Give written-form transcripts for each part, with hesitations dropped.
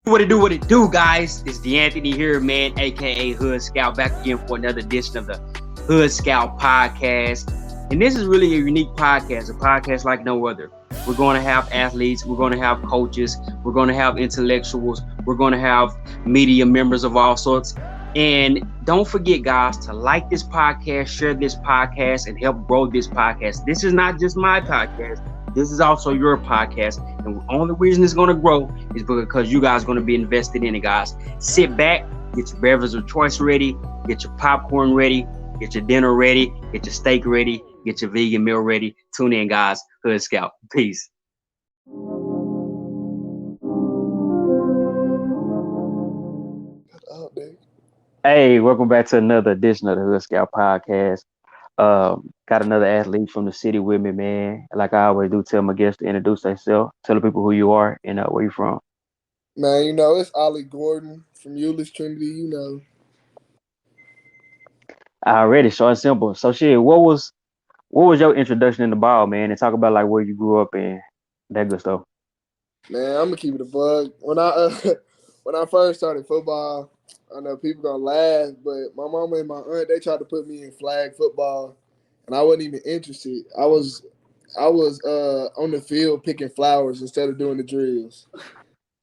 What it do, guys? It's D'Anthony here, man, aka Hood Scout, back again for another edition of the Hood Scout podcast. And this is really a unique podcast, a podcast like no other. We're going to have athletes, we're going to have coaches, we're going to have intellectuals, we're going to have media members of all sorts. And don't forget, guys, to like this podcast, share this podcast, and help grow this podcast. This is not just my podcast. This is also your podcast. And the only reason it's going to grow is because you guys are going to be invested in it, guys. Sit back, get your beverage of choice ready, get your popcorn ready, get your dinner ready, get your steak ready, get your vegan meal ready. Tune in, guys. Hood Scout. Peace. Hey, welcome back to another edition of the Hood Scout podcast. Got another athlete from the city with me, man. Like I always do, tell my guests to introduce themselves, tell the people who you are and where you from. Man, you know, it's Ollie Gordon from Euless Trinity, you know. Already, short and simple. So shit, what was your introduction in the ball, man? And talk about like where you grew up and that good stuff. Man, I'm gonna keep it a bug. When I first started football, I know people gonna laugh, but my mama and my aunt, they tried to put me in flag football, and I wasn't even interested. I was on the field picking flowers instead of doing the drills.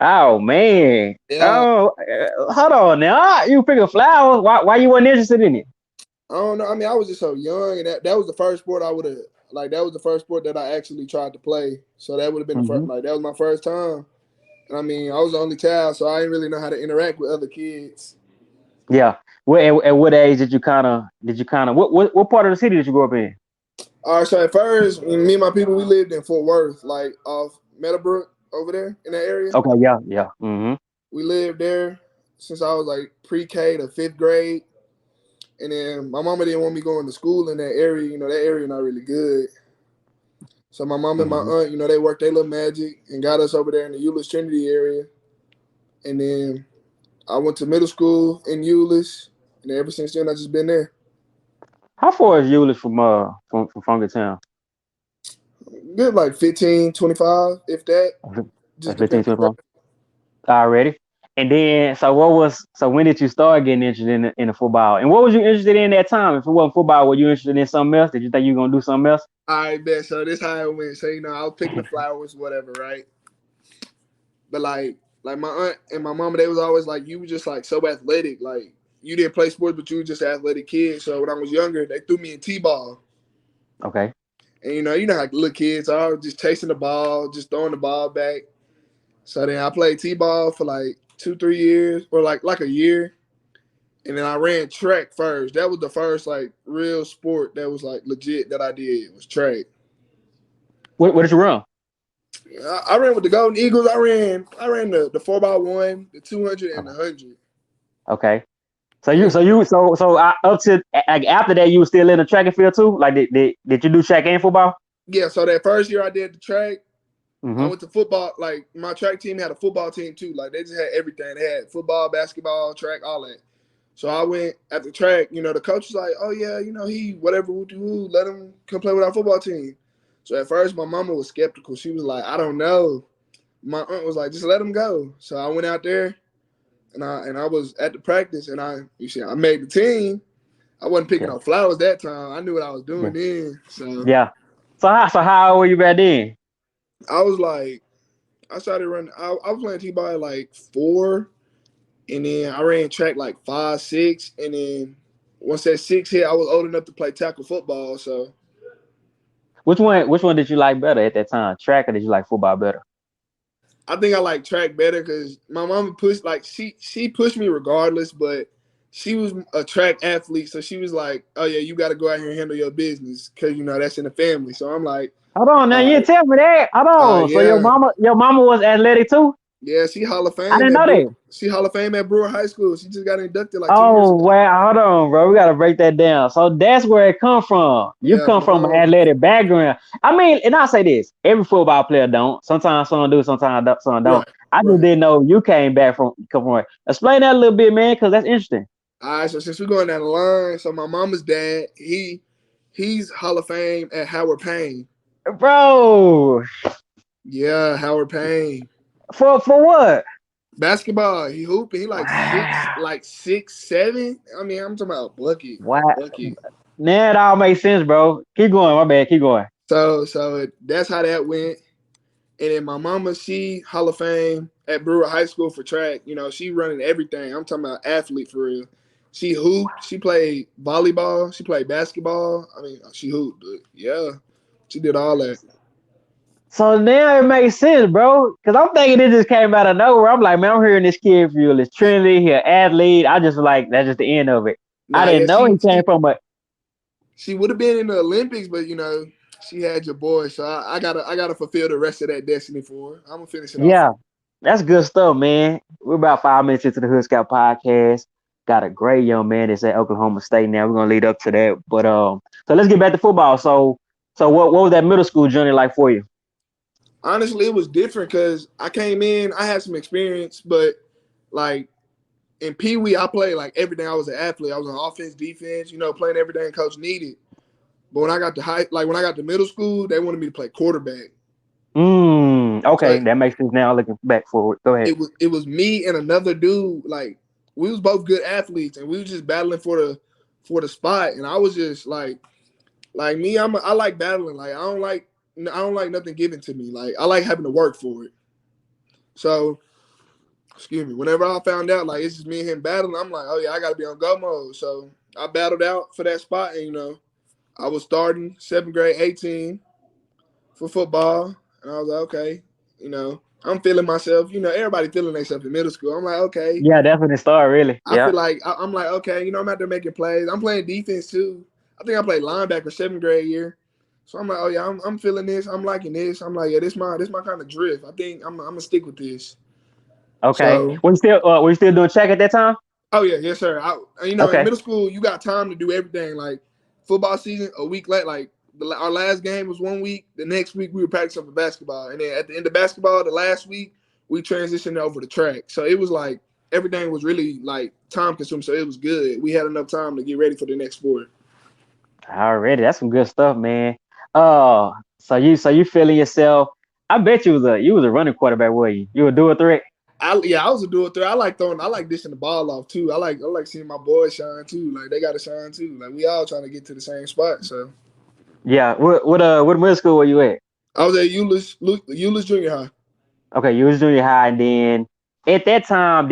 Oh man! Yeah. Oh, hold on now. You picking flowers? Why you wasn't interested in it? I don't know. I mean, I was just so young, and that was the first sport I would have that was the first sport that I actually tried to play. So that would have been the first. Like that was my first time. And I mean, I was the only child, so I didn't really know how to interact with other kids. Yeah. At what age did you kind of what part of the city did you grow up in? All right. So at first, me and my people, we lived in Fort Worth, like off Meadowbrook over there in that area. Okay. Yeah. Mm-hmm. We lived there since I was like pre-K to 5th grade. And then my mama didn't want me going to school in that area. You know, that area not really good. So my mom and my aunt, you know, they worked their little magic and got us over there in the Euless Trinity area. And then I went to middle school in Euless, and ever since then I just been there. How far is Euless from Funkertown? Good, like 15, 25, if that. Just 15, 25. Already. And then, so when did you start getting interested in the football? And what was you interested in that time? If it wasn't football, were you interested in something else? Did you think you were going to do something else? All right, bet. So this how it went. So, you know, I was picking the flowers, whatever, right? But like my aunt and my mama, they was always like, you were just like so athletic. Like you didn't play sports, but you were just an athletic kid. So when I was younger, they threw me in T-ball. Okay. And you know how little kids are, just chasing the ball, just throwing the ball back. So then I played T-ball for like 2-3 years, or like a year. And then I ran track first. That was the first like real sport that was like legit that I did, was track. What did you run? I ran with the Golden Eagles. I ran the 4x1, the 200, and the 100. Okay. So up to like after that, you were still in the track and field too. Like did you do track and football? Yeah. So that first year I did the track. I went to football. Like my track team had a football team too. Like they just had everything. They had football, basketball, track, all that. So I went at the track. You know, the coach was like, "Oh yeah, you know whatever we do, let him come play with our football team." So at first, my mama was skeptical. She was like, "I don't know." My aunt was like, "Just let him go." So I went out there, and I was at the practice, and I made the team. I wasn't picking up flowers that time. I knew what I was doing then. So yeah. So how old were you back then? I was like, I started running. I was playing T-ball at like 4, and then I ran track like 5, 6, and then once that 6 hit, I was old enough to play tackle football. So. Which one did you like better at that time? Track, or did you like football better? I think I like track better because my mama pushed, like she pushed me regardless, but she was a track athlete, so she was like, "Oh yeah, you got to go out here and handle your business because you know that's in the family." So I'm like, hold on, now you didn't tell me that. Hold on. So your mama was athletic too? Yeah, she Hall of Fame. I didn't know that. She Hall of Fame at Brewer High School. She just got inducted like 2 years ago. Oh, wow. Hold on, bro. We got to break that down. So that's where it come from. You come from an athletic background. I mean, and I'll say this. Every football player don't. Sometimes some do, sometimes some don't. Right, I just didn't know you came from it. Explain that a little bit, man, because that's interesting. All right, so since we're going down the line, so my mama's dad, he's Hall of Fame at Howard Payne. Bro. Yeah, Howard Payne. For what? Basketball, he hooping. He Wow. like 6'7". I mean, I'm talking about bucket, Wow. bucket. Now it all makes sense, bro. Keep going. My bad. Keep going. So that's how that went. And then my mama, she Hall of Fame at Brewer High School for track. You know, she running everything. I'm talking about athlete for real. She hooped. She played volleyball. She played basketball. I mean, she hooped, but yeah, she did all that. So now it makes sense, bro. Because I'm thinking it just came out of nowhere. I'm like, man, I'm hearing this kid feel his Trinity, he an athlete. I just like that's just the end of it. I Nah, didn't yeah, know he came from a she would have been in the Olympics, but you know, she had your boy, so I gotta fulfill the rest of that destiny for her. I'm gonna finish it off. yeah. That's good stuff, man. We're about 5 minutes into the Hood Scout podcast. Got a great young man that's at Oklahoma State now. We're gonna lead up to that. But so let's get back to football. So what was that middle school journey like for you? Honestly, it was different because I came in, I had some experience, but like in Pee Wee, I played like everything. I was an athlete. I was on offense, defense, you know, playing everything coach needed. But when I got to when I got to middle school, they wanted me to play quarterback. So Okay, that makes sense now looking back forward. Go ahead. it was me and another dude. Like we was both good athletes, and we was just battling for the spot. And I was just like me. I like battling. Like I don't like nothing given to me. Like I like having to work for it. So excuse me. Whenever I found out like it's just me and him battling, I'm like, oh yeah, I got to be on go mode. So I battled out for that spot, and you know, I was starting 7th grade 18 for football, and I was like, okay, you know, I'm feeling myself. You know, everybody feeling themselves in middle school. I'm like, okay. Yeah, definitely start really. I Yeah. feel like I'm like, okay, you know, I'm out there making plays. I'm playing defense too. I think I played linebacker 7th grade year. So I'm like, oh yeah, I'm feeling this. I'm liking this. I'm like, yeah, this my kind of drift. I think I'm gonna stick with this. Okay. So, Were you still doing check at that time? oh yeah, yes sir. You know, in Okay. middle school, you got time to do everything. Like football season, a week late. Like our last game was 1 week. The next week we were practicing for basketball, and then at the end of basketball, the last week we transitioned over to track. So it was like everything was really like time consuming. So it was good. We had enough time to get ready for the next sport. Already, that's some good stuff, man. Uh, so you feeling yourself? I bet you was a running quarterback, were you? You were do a threat. I was a dual threat. I like throwing. I like dishing the ball off too. I like seeing my boys shine too. Like they got to shine too. Like we all trying to get to the same spot. So Yeah. What middle school were you at? I was at Euless Junior High. Okay, you was junior high, and then at that time,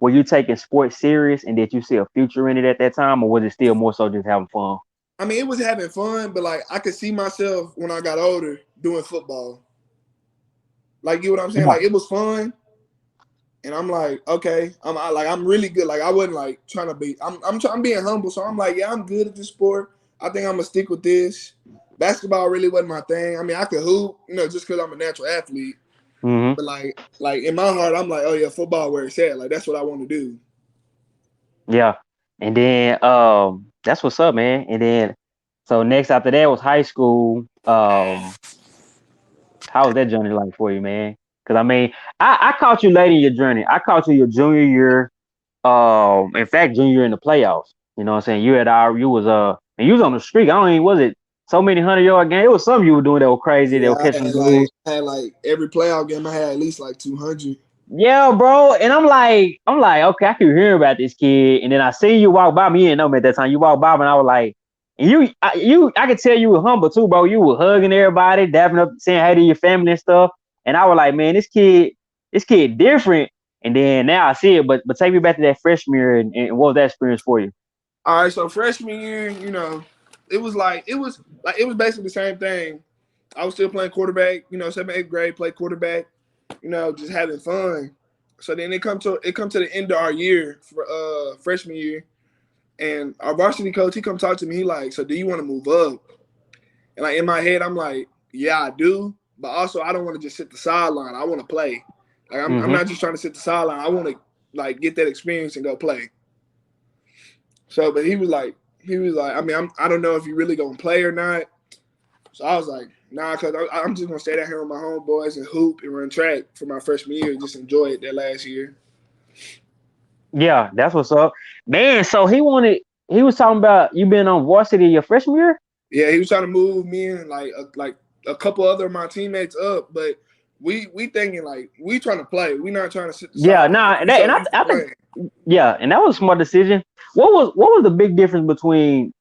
were you taking sports serious, and did you see a future in it at that time, or was it still more so just having fun? I mean, it was having fun, but like I could see myself when I got older doing football. Like you know what I'm saying? Yeah. Like it was fun, and I'm like, okay, I'm really good. Like I wasn't like trying to be. I'm being humble, so I'm like, yeah, I'm good at this sport. I think I'm gonna stick with this. Basketball really wasn't my thing. I mean, I could hoop, you know, just because I'm a natural athlete. Hmm. But like in my heart, I'm like, oh yeah, football where it's at. Like that's what I want to do. Yeah. And then that's what's up, man. And then so next after that was high school. How was that journey like for you, man? Because I mean, I caught you late in your journey. I caught you your junior year. In fact, junior year in the playoffs. You know what I'm saying? You was and you was on the streak. I don't even was it so many 100-yard games. It was something you were doing that was crazy. They Yeah, were catching dudes. I had like every playoff game, I had at least like 200. Yeah, bro. And I'm like, okay, I keep hearing about this kid. And then I see you walk by me. You didn't know me at that time. You walk by me, and I was like, and I could tell you were humble too, bro. You were hugging everybody, dapping up, saying hey to your family and stuff. And I was like, man, this kid different. And then now I see it, but take me back to that freshman year and what was that experience for you? All right, so freshman year, you know, it was basically the same thing. I was still playing quarterback, you know, 7th, 8th grade, play quarterback, you know, just having fun. So then it come to the end of our year for freshman year, and our varsity coach he come talk to me. He like, so do you want to move up? And like in my head, I'm like, yeah, I do, but also I don't want to just sit the sideline. I want to play. Like I'm Mm-hmm. not just trying to sit the sideline. I want to like get that experience and go play. So, but he was like, I mean, I don't know if you really gonna play or not. So I was like, nah, cause I'm just gonna stay down here with my homeboys and hoop and run track for my freshman year. Just enjoy it that last year. Yeah, that's what's up, man. So he was talking about you being on varsity your freshman year. Yeah, he was trying to move me and like a couple other of my teammates up, but we thinking like we trying to play. We not trying to sit the Yeah, sideline. nah, We and so used to I think playing. yeah, and that was a smart decision. What was the big difference between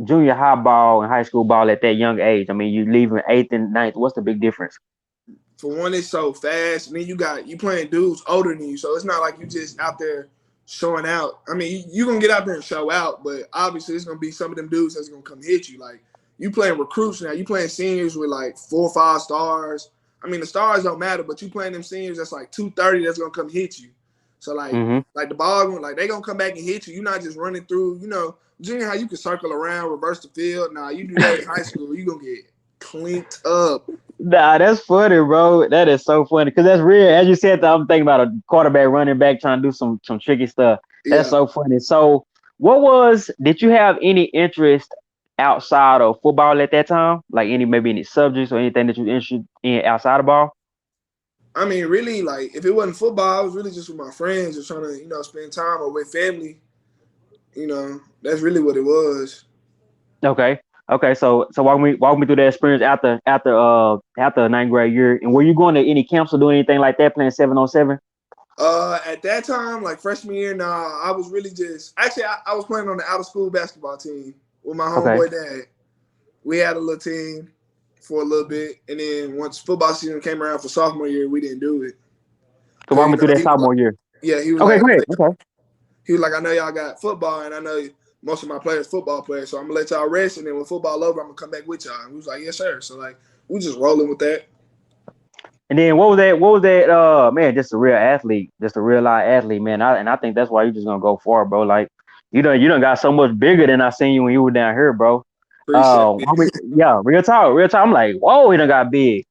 junior high ball and high school ball at that young age? I mean, you leaving eighth and ninth. What's the big difference? For one, it's so fast, and then you playing dudes older than you, so it's not like you just out there showing out. I mean, you gonna get out there and show out, but obviously it's gonna be some of them dudes that's gonna come hit you. Like you playing recruits now, you playing seniors with like 4 or 5 stars. I mean, the stars don't matter, but you playing them seniors that's like 230 that's gonna come hit you. So Mm-hmm. like the ball, like they gonna come back and hit you. You're not just running through. Junior high you can circle around, reverse the field. Nah, you do that in high school, you gonna get cleaned up. Nah, that's funny, bro. That is so funny because that's real. As you said, I'm thinking about a quarterback, running back, trying to do some tricky stuff. That's Yeah. so funny. So, did you have any interest outside of football at that time? Like maybe any subjects or anything that you interested in outside of ball? I mean, really, like if it wasn't football, I was really just with my friends, just trying to, spend time or with family. That's really what it was. Okay. Okay. So walk me through that experience after ninth grade year. And were you going to any camps or doing anything like that, playing 7-on-7? At that time, like freshman year, nah, I was really just actually I was playing on the out of school basketball team with my Okay. homeboy dad. We had a little team for a little bit, and then once football season came around for sophomore year, we didn't do it So because walk me through that he was like, sophomore year. yeah, he was Okay, like, go ahead. Okay. I know y'all got football, and I know most of my players football players, so I'm gonna let y'all rest, and then when football over, I'm gonna come back with y'all. And we was like, yes, sir. So like, we just rolling with that. And then what was that? What was that? Man, just a real athlete, just a real live athlete, man. I think that's why you just gonna go far, bro. Like you done got so much bigger than I seen you when you were down here, bro. Appreciate it. Yeah, real talk, real talk. I'm like, whoa, he done got big.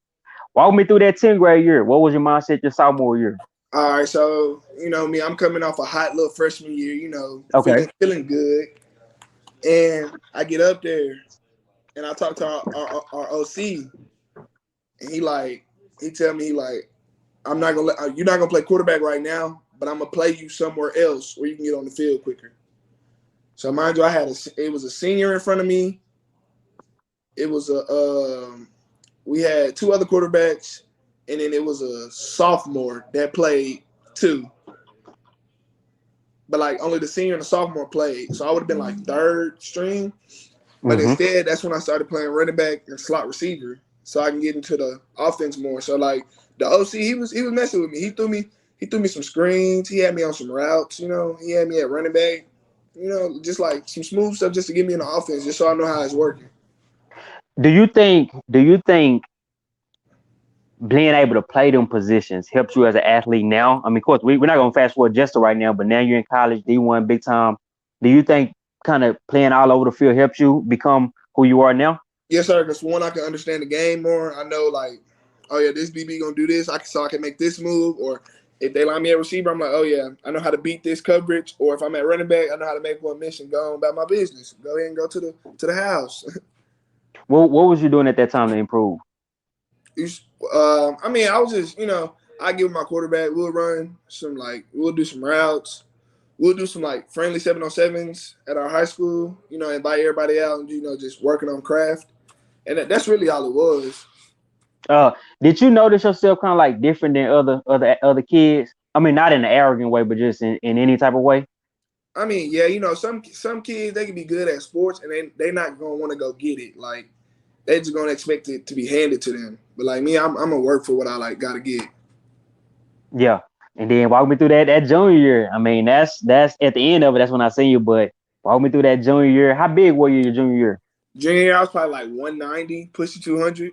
Walk me through that 10th grade year. What was your mindset your sophomore year? All right, so me, I'm coming off a hot little freshman year, Okay. feeling good, and I get up there and I talk to our OC, and he tell me I'm not gonna you're not gonna play quarterback right now, but I'm gonna play you somewhere else where you can get on the field quicker. So mind you, it was a senior in front of me. It was we had 2 other quarterbacks, and then it was a sophomore that played too. But like only the senior and the sophomore played. So I would have been like 3rd string. But Mm-hmm. instead, that's when I started playing running back and slot receiver, so I can get into the offense more. So like the OC, he was messing with me. He threw me some screens. He had me on some routes. He had me at running back. Just like some smooth stuff just to get me in the offense, just so I know how it's working. Do you think being able to play them positions helps you as an athlete now? I mean, of course, we're not gonna fast forward just to right now, but now you're in college, D1, big time. Do you think kind of playing all over the field helps you become who you are now? Yes, sir. Because one, I can understand the game more. I know like, oh yeah, this BB gonna do this. I can make this move. Or if they line me at receiver, I'm like, oh yeah, I know how to beat this coverage. Or if I'm at running back, I know how to make one mission. Go on about my business. Go ahead and go to the house. What was you doing at that time to improve? I mean, I was just I give my quarterback. We'll do some routes. We'll do some like friendly 7-on-7s at our high school. Invite everybody out and just working on craft. And that's really all it was. Uh, did you notice yourself kind of like different than other kids? I mean, not in an arrogant way, but just in any type of way. I mean, yeah, some kids they can be good at sports and they not gonna want to go get it. Like they just gonna expect it to be handed to them. But like me, I'm gonna work for what I like gotta get. Yeah. And then walk me through that junior year. I mean, that's at the end of it. That's when I see you. But walk me through that junior year. How big were you your junior year? Junior year, I was probably like 190, pushing 200.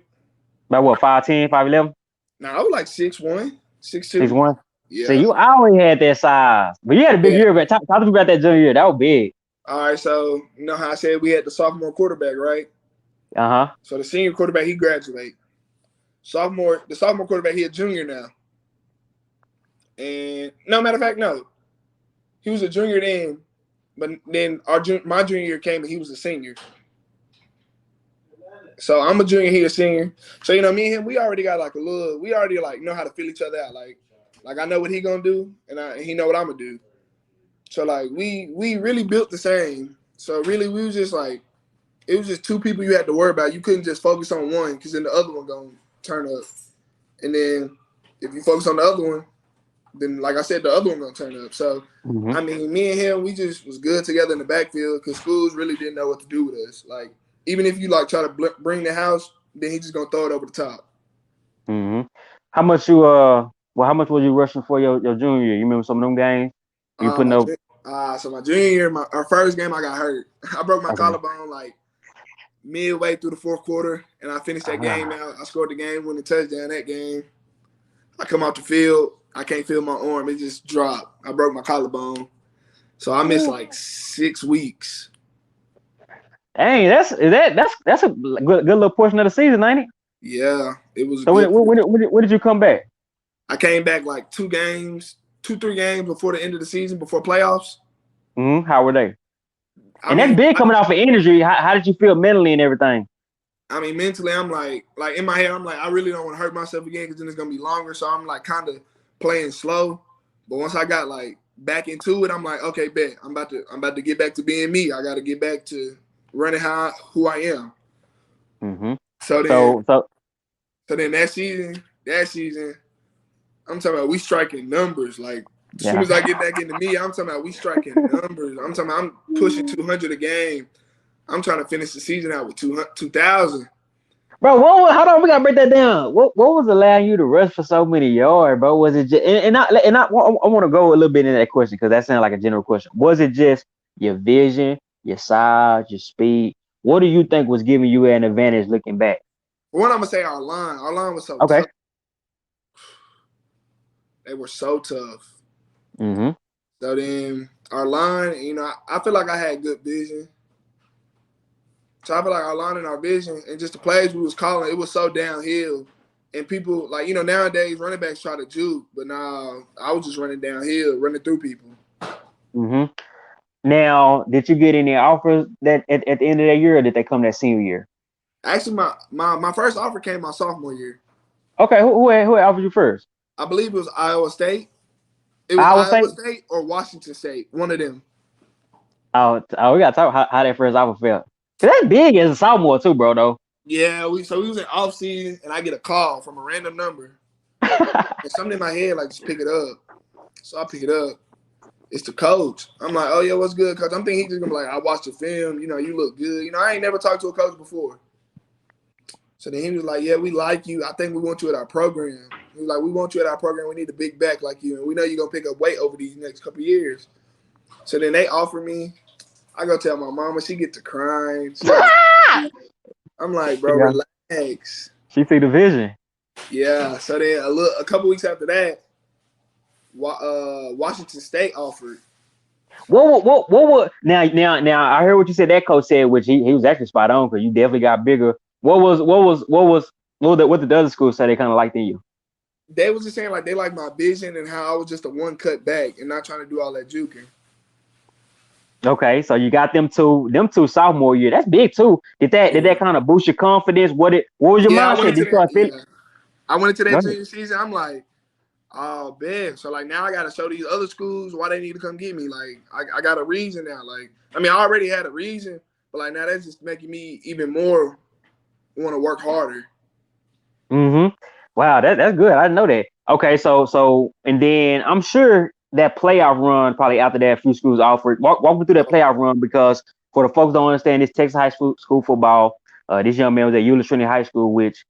About what, 5'10", 5'11"? Now I was like 6'1", 6'2". 6'1"? See, Yeah. you always had that size. But you had a big Yeah. year. But talk to me about that junior year. That was big. All right, so you know how I said we had the sophomore quarterback, right? Uh-huh. So the senior quarterback, he graduated. The sophomore quarterback, he a junior now. And no, matter of fact, no. He was a junior then, but then my junior year came and he was a senior. So I'm a junior, he a senior. So me and him, we already got like we already like know how to feel each other out. Like I know what he gonna do, and he know what I'm gonna do. So like we really built the same. So really we was just like, it was just 2 people you had to worry about. You couldn't just focus on one because then the other one gonna turn up. and then if you focus on the other one, then like I said, the other one gonna turn up. So I mean, me and him, we just was good together in the backfield because schools really didn't know what to do with us. Like even if you like try to bring the house, then he just gonna throw it over the top. How much you how much was you rushing for your junior year? You remember some of them games? You putting up? So my junior year, our first game, I got hurt. I broke my Okay. collarbone like midway through the fourth quarter, and I finished that game out. I scored the game-winning touchdown that game. I come out the field, I can't feel my arm. It just dropped. I broke my collarbone. So I missed like 6 weeks. Dang, that's a good little portion of the season, ain't it? Yeah, it was. So when did you come back? I came back like 3 games before the end of the season, before playoffs. How were they? And that's big coming off of injury. How did you feel mentally and everything? I mean, mentally, I'm like in my head, I'm like, I really don't want to hurt myself again because then it's gonna be longer. So I'm like kind of playing slow. But once I got like back into it, I'm like, okay, bet I'm about to get back to being me. I got to get back to running who I am. So then that season, I'm talking about we striking numbers. Like as soon as I get back into me, I'm talking about we striking numbers. I'm talking about I'm pushing 200 a game. I'm trying to finish the season out with 2,000. Bro, hold on, we gotta break that down. What was allowing you to rush for so many yards, bro? Was it just I want to go a little bit into that question because that sounded like a general question. Was it just your vision, your size, your speed? What do you think was giving you an advantage looking back? One, I'm gonna say our line. Our line was so tough. They were so tough. So then our line, I feel like I had good vision. So I feel like our line and our vision and just the plays we was calling, it was so downhill. And people, like, nowadays running backs try to juke, but nah, I was just running downhill, running through people. Now, did you get any offers that at the end of that year, or did they come that senior year? Actually, my first offer came my sophomore year. Okay, who offered you first? I believe it was Iowa State. It was Iowa State or Washington State, one of them. Oh, we gotta talk how that first offer felt. That's big as a sophomore too, bro. Though. Yeah, we was in off season, and I get a call from a random number, and something in my head like just pick it up. So I pick it up. It's the coach. I'm like, oh yeah, what's good, coach? I'm thinking he's just gonna be like, I watched the film. You look good. I ain't never talked to a coach before. So then he was like, yeah, we like you. I think we want you at our program. He was like, we want you at our program. We need a big back like you, and we know you're gonna pick up weight over these next couple of years. So then they offer me. I go tell my mama. She get to crying. I'm like, bro, relax. She see the vision. Yeah. So then a couple weeks after that, Washington State offered. What? Now, I heard what you said. That coach said, which he was actually spot on because you definitely got bigger. What the other schools say they kind of liked in you? They was just saying like they like my vision and how I was just a one cut back and not trying to do all that juking. Okay, so you got them two sophomore year. That's big too. Did that kind of boost your confidence? What was your mindset? I went into that junior season. I'm like, oh man. So like now I got to show these other schools why they need to come get me. Like I got a reason now. Like I mean I already had a reason, but like now that's just making me even more want to work harder. Wow, that's good. I didn't know that. Okay, so and then I'm sure that playoff run probably after that a few schools offered. Walk me through that playoff run because for the folks don't understand this Texas high school football. This young man was at Euless Trinity High School, which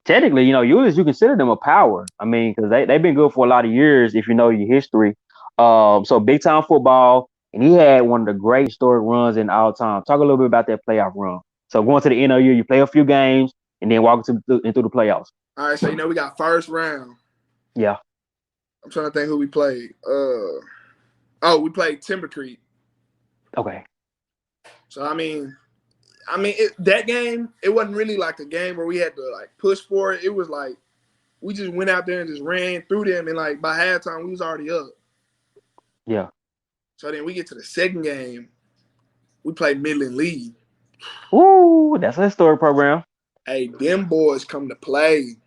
technically, Euless, you consider them a power. I mean, because they've been good for a lot of years if you know your history. So big time football, and he had one of the great historic runs in all time. Talk a little bit about that playoff run. So going to the end of the year, you play a few games and then walk into the playoffs. All right, so we got first round. Yeah. I'm trying to think who we played. We played Timber Creek. Okay. So I mean, that game, it wasn't really like a game where we had to like push for it. It was like we just went out there and just ran through them, and like by halftime we was already up. Yeah. So then we get to the second game. We played Midland Lee. Ooh, that's a historic program. Hey, them boys come to play.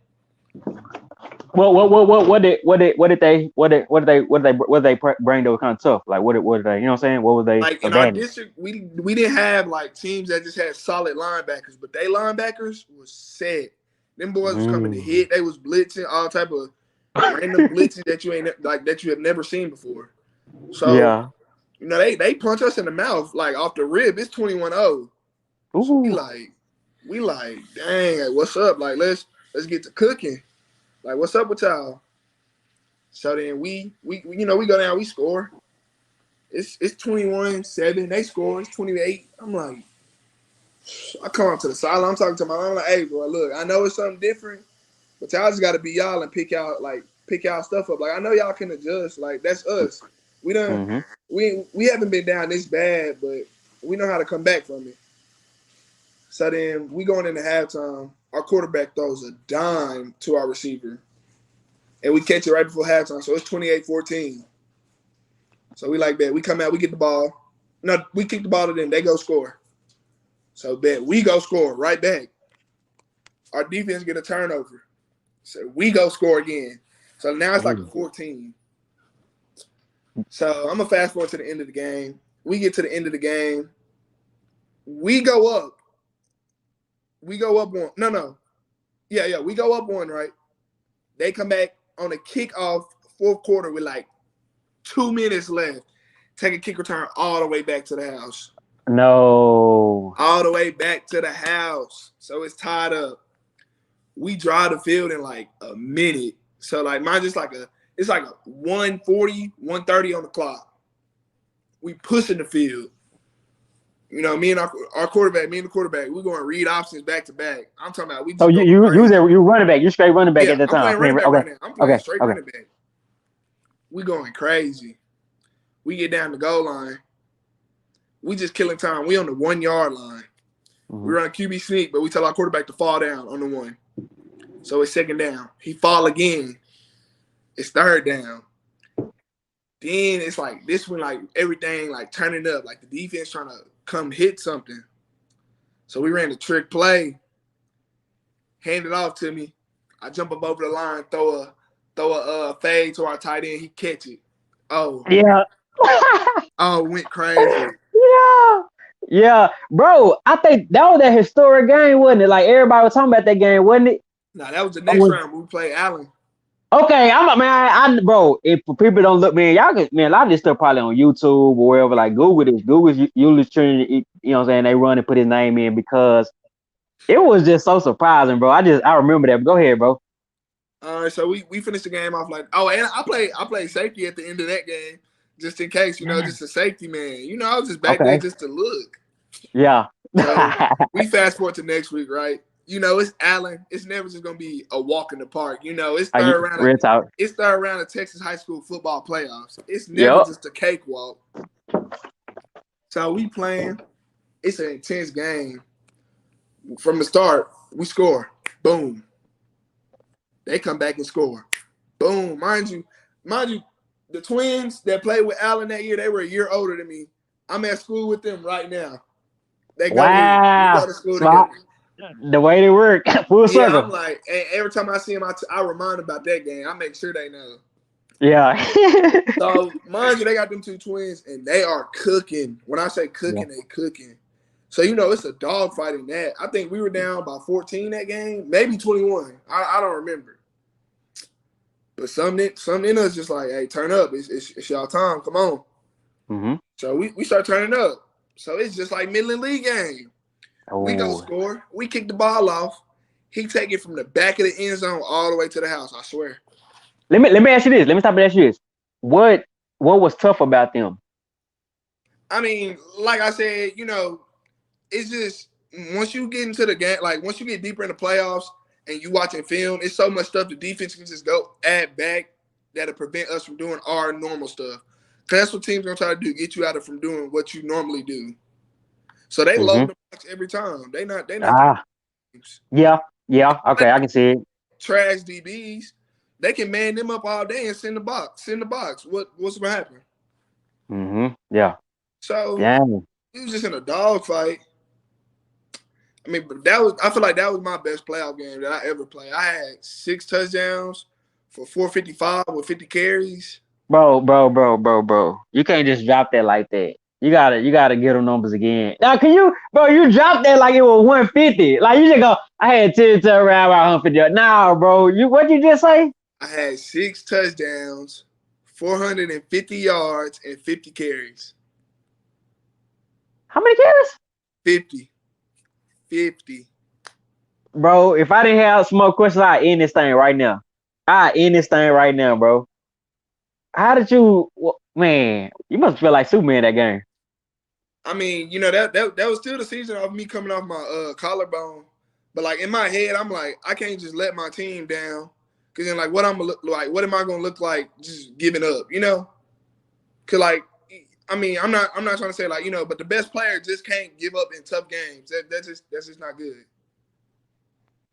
Well, what did they bring that was kind of tough? Like what did they? You know what I'm saying? What was they? Like in our district, we didn't have like teams that just had solid linebackers, but they linebackers was set. Them boys was coming to hit. They was blitzing, all type of random blitzes that you have never seen before. So they punch us in the mouth like off the rib. It's 21-0. So we like, dang, what's up? Like let's get to cooking. Like what's up with y'all? So then we go down, we score. It's 21-7. They score. It's 28. I'm like, I come up to the sideline. I'm talking to my mom. I'm like, hey, bro, look, I know it's something different, but y'all just got to be y'all and pick y'all stuff up. Like, I know y'all can adjust. Like, that's us. We done. We haven't been down this bad, but we know how to come back from it. So then we going into halftime. Our quarterback throws a dime to our receiver, and we catch it right before halftime. So it's 28-14. So we like that. We come out. We get the ball. No, we kick the ball to them. They go score. So bet we go score right back. Our defense get a turnover. So we go score again. So now it's like a 14. So I'm gonna fast forward to the end of the game. We get to the end of the game. We go up. We go up one. No. Yeah. We go up one, right? They come back on a kickoff, fourth quarter with like 2 minutes left. Take a kick return all the way back to the house. No. All the way back to the house. So it's tied up. We drive the field in like a minute. So like mine just like it's like a 140, 130 on the clock. We pushing the field. You know, me and the quarterback, we going to read options back to back. I'm talking about we just you running back. You straight running back at the time. I'm playing running back right now. I'm playing straight running back. We going crazy. We get down the goal line. We just killing time. We on the 1 yard line. We run a QB sneak, but we tell our quarterback to fall down on the 1. So it's second down. He fall again. It's third down. Then it's like this one, like everything like turning up, like the defense trying to come hit something. So we ran the trick play. Hand it off to me. I jump up over the line, throw a fade to our tight end. He catch it. Oh yeah. Oh, it went crazy. Yeah, bro. I think that was a historic game, wasn't it? Like everybody was talking about that game, wasn't it? No, that was the next round. We played Allen. Okay, bro. If people don't look, man, y'all can, man, a lot of this stuff probably on YouTube or wherever. Like Google this. Google's Julius Trinity. You know what I'm saying? They run and put his name in because it was just so surprising, bro. I remember that. Go ahead, bro. So we finished the game off like, and I played safety at the end of that game just in case, just a safety man. I was just back there just to look. Yeah. So we fast forward to next week, right? It's Allen. It's never just gonna be a walk in the park. It's third round. It's third round of Texas high school football playoffs. It's never just a cakewalk. So we playing. It's an intense game. From the start, we score. Boom. They come back and score. Boom. Mind you, the twins that played with Allen that year, they were a year older than me. I'm at school with them right now. They go, we go to school together. The way they work, full circle. I'm like, every time I see them, I remind them about that game. I make sure they know. Yeah. So, mind you, they got them two twins, and they are cooking. When I say cooking, they cooking. So, it's a dogfight in that. I think we were down by 14 that game, maybe 21. I don't remember. But something in us just like, hey, turn up. It's y'all time. Come on. Mm-hmm. So we start turning up. So it's just like Midland League game. Oh. We go score. We kick the ball off. He take it from the back of the end zone all the way to the house. I swear. Let me ask you this. Let me stop and ask you this. What was tough about them? I mean, like I said, it's just once you get into the game, like once you get deeper in the playoffs and you watching film, it's so much stuff the defense can just go add back that'll prevent us from doing our normal stuff. Because that's what teams are going to try to do, get you out of from doing what you normally do. So they load the box every time. They not. Yeah. Okay, I can see it. Trash DBs, they can man them up all day and send the box. What's gonna happen? Mm-hmm. Yeah. So he was just in a dogfight. I mean, but I feel like that was my best playoff game that I ever played. I had 6 touchdowns for 455 with 50 carries. Bro. You can't just drop that like that. You gotta get them numbers again. Now, can you, bro? You dropped that like it was 150. Like you just go, I had 10 to around about 150. Nah, bro. What you just say? I had 6 touchdowns, 450 yards, and 50 carries. How many carries? 50. 50. Bro, if I didn't have smoke questions, I'd end this thing right now. I'd end this thing right now, bro. How did you, man? You must feel like Superman that game. I mean, that was still the season of me coming off my collarbone. But like in my head, I'm like, I can't just let my team down. Cause then like what I'm gonna look like, what am I gonna look like just giving up, Cause like I mean, I'm not trying to say like, but the best player just can't give up in tough games. That's just not good.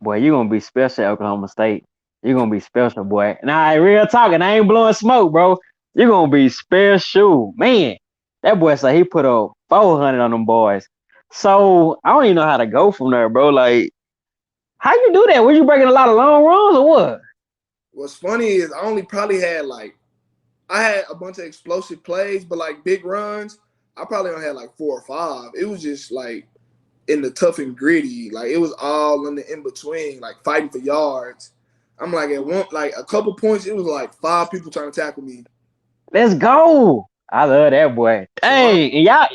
Boy, you gonna be special at Oklahoma State. You're gonna be special, boy. Nah, real talking. I ain't blowing smoke, bro. You're gonna be special. Man, that boy said he put up 400 on them boys. So I don't even know how to go from there, bro. Like, how you do that? Were you breaking a lot of long runs or what? What's funny is I only probably had I had a bunch of explosive plays, but like big runs, I probably only had like 4 or 5. It was just like in the tough and gritty. Like it was all in the in between, like fighting for yards. I'm like at one a couple points, it was like 5 people trying to tackle me. Let's go. I love that boy. Hey, so y'all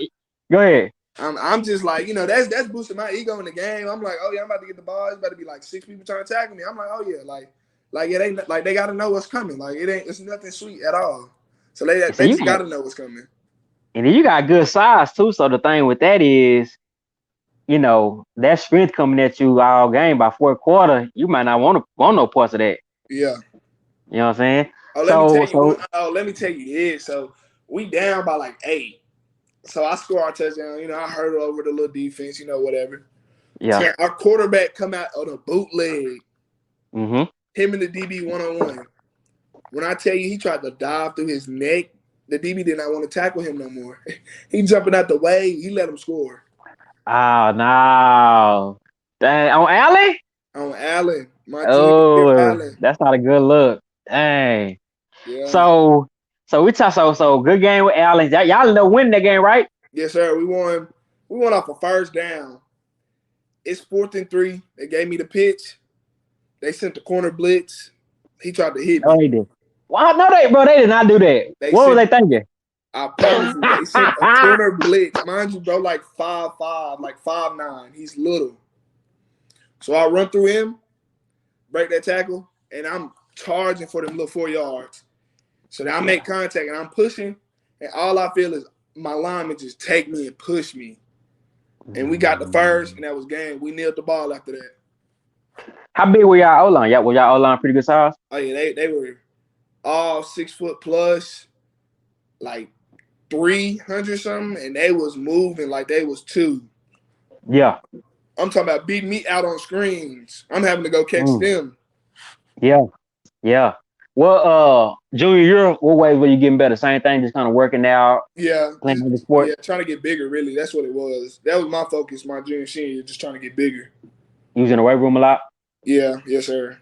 go ahead. I'm just like, that's boosting my ego in the game. I'm like, oh yeah, I'm about to get the ball. It's about to be like 6 people trying to tackle me. I'm like, oh yeah, like it ain't like they gotta know what's coming. Like it's nothing sweet at all. So they just gotta know what's coming. And then you got good size too. So the thing with that is, that strength coming at you all game by 4th quarter, you might not want no parts of that. Yeah. You know what I'm saying? Let me tell you this. So we down by like 8. So I score our touchdown. I hurdle over the little defense, whatever. Yeah. So our quarterback come out on a bootleg. Mm-hmm. Him and the DB one-on-one. When I tell you he tried to dive through his neck, the DB did not want to tackle him no more. He jumping out the way. He let him score. Oh, no. Dang. On Allen? On Allen. Allen. That's not a good look. Dang. Yeah. So we talk so good game with Allen. Y'all end up winning that game, right? Yes, sir. We won off a first down. It's 4th and 3. They gave me the pitch. They sent the corner blitz. He tried to hit me. Oh, he did. Well, no, they did not do that. What were they thinking? I promise you, they sent a corner blitz. Mind you, bro, like 5'5", like 5'9". He's little. So I run through him, break that tackle, and I'm charging for them little 4 yards. So then I make contact, and I'm pushing, and all I feel is my lineman just take me and push me. And we got the first, and that was game. We nailed the ball after that. How big were y'all O-line? Were y'all O-line pretty good size? Oh, yeah, they were all 6 foot plus, like 300 something, and they was moving like they was 2. Yeah. I'm talking about beating me out on screens. I'm having to go catch them. Yeah. Yeah. Well, junior year, what ways were you getting better? Same thing, just kind of working out. Yeah. Playing the sport. Yeah, trying to get bigger, really. That's what it was. That was my focus, my junior senior, just trying to get bigger. You was in the weight room a lot? Yeah, yes, sir.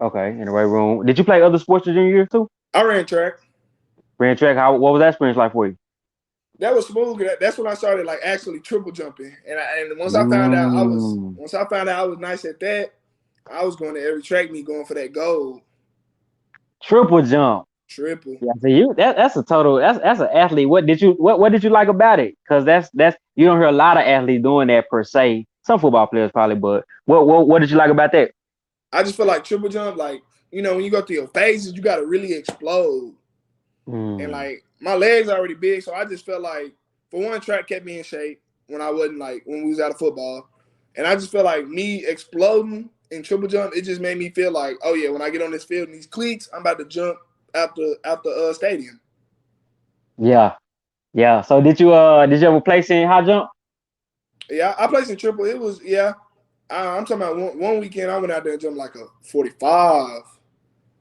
Okay, in the weight room. Did you play other sports your junior year too? I ran track. Ran track. What was that experience like for you? That was smooth. That's when I started like actually triple jumping. And once I found out I was nice at that, I was going to every track meet going for that gold. Triple jump. Triple. Yeah, so that's a total. That's an athlete. What did you like about it? Because that's you don't hear a lot of athletes doing that per se. Some football players probably, but what did you like about that? I just feel like triple jump, like when you go through your phases, you got to really explode. And like my legs are already big, so I just felt like for one, track kept me in shape when I wasn't when we was out of football, and I just felt like me exploding in triple jump, it just made me feel like, oh yeah, when I get on this field in these cleats, I'm about to jump out the stadium. Yeah. So did you ever place in high jump? Yeah, I placed in triple. It was I'm talking about one weekend I went out there and jumped like a 45.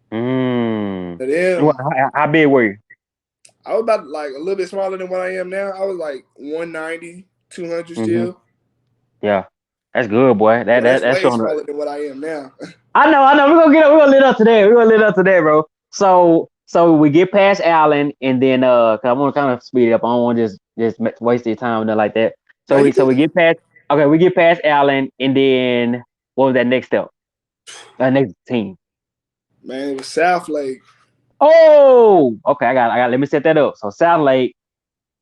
But then, how big were you? I was about like a little bit smaller than what I am now. I was like 190, 200 still. Yeah. That's good, boy. That's way smaller than what I am now. I know. We're gonna lit up today. Bro. So So we get past Allen, and then 'cause I want to kind of speed it up. I don't want to just waste your time or nothing like that. No, you So good. we get past. Okay, we get past Allen, and then what was that next step? That next team. Man, it was South Lake. Oh, okay. I got. Let me set that up. So South Lake.